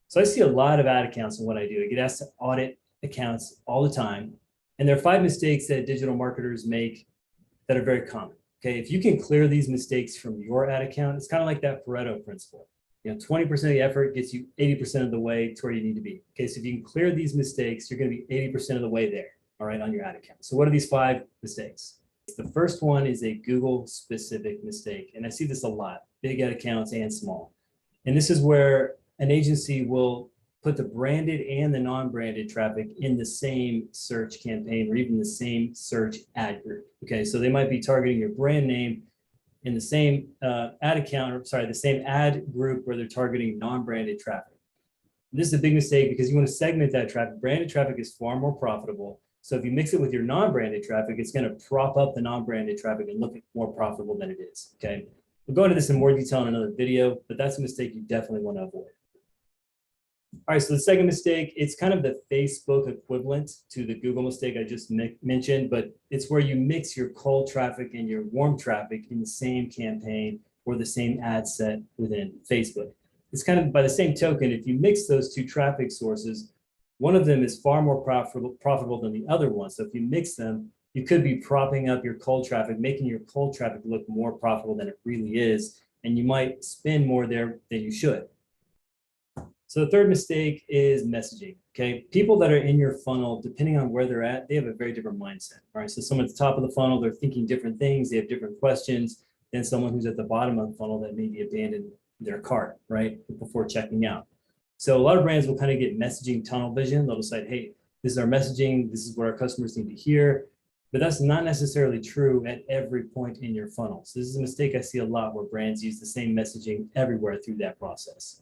So I see a lot of ad accounts in what I do. I get asked to audit accounts all the time. And there are 5 mistakes that digital marketers make that are very common. Okay, if you can clear these mistakes from your ad account, it's kind of like that Pareto principle. 20% of the effort gets you 80% of the way to where you need to be. Okay, so if you can clear these mistakes, you're going to be 80% of the way there, all right, on your ad account. So what are these 5 mistakes? The first one is a Google specific mistake. And I see this a lot, big ad accounts and small. And this is where an agency will put the branded and the non-branded traffic in the same search campaign or even the same search ad group. Okay, so they might be targeting your brand name in the same ad account, or sorry, the same ad group where they're targeting non-branded traffic. This is a big mistake because you want to segment that traffic. Branded traffic is far more profitable. So if you mix it with your non-branded traffic, it's going to prop up the non-branded traffic and look more profitable than it is. Okay, we'll go into this in more detail in another video, but that's a mistake you definitely want to avoid. All right, so the second mistake, it's kind of the Facebook equivalent to the Google mistake I just mentioned, but it's where you mix your cold traffic and your warm traffic in the same campaign or the same ad set within Facebook. It's kind of by the same token, if you mix those two traffic sources, one of them is far more profitable than the other one. So if you mix them, you could be propping up your cold traffic, making your cold traffic look more profitable than it really is, and you might spend more there than you should. So the third mistake is messaging, okay? People that are in your funnel, depending on where they're at, they have a very different mindset, all right? So someone at the top of the funnel, they're thinking different things, they have different questions than someone who's at the bottom of the funnel that maybe abandoned their cart, right, before checking out. So a lot of brands will kind of get messaging tunnel vision. They'll decide, hey, this is our messaging, this is what our customers need to hear, but that's not necessarily true at every point in your funnel. So this is a mistake I see a lot where brands use the same messaging everywhere through that process.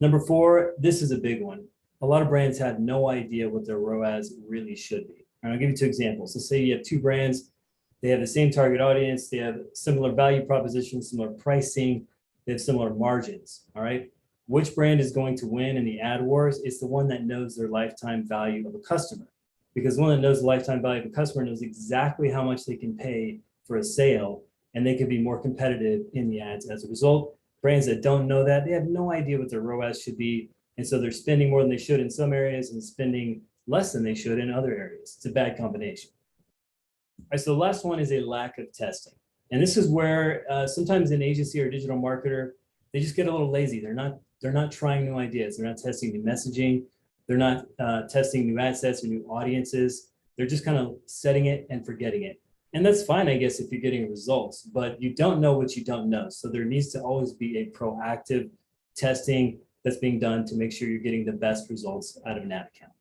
Number 4, this is a big one. A lot of brands have no idea what their ROAS really should be. And I'll give you 2 examples. So say you have 2 brands, they have the same target audience, they have similar value propositions, similar pricing, they have similar margins, all right? Which brand is going to win in the ad wars? It's the one that knows their lifetime value of a customer. Because the one that knows the lifetime value of a customer knows exactly how much they can pay for a sale, and they can be more competitive in the ads as a result. Brands that don't know that, they have no idea what their ROAS should be. And so they're spending more than they should in some areas and spending less than they should in other areas. It's a bad combination. All right, so the last one is a lack of testing. And this is where sometimes an agency or digital marketer, they just get a little lazy. They're not trying new ideas. They're not testing new messaging. They're not testing new ad sets or new audiences. They're just kind of setting it and forgetting it. And that's fine, I guess, if you're getting results, but you don't know what you don't know. So there needs to always be a proactive testing that's being done to make sure you're getting the best results out of an ad account.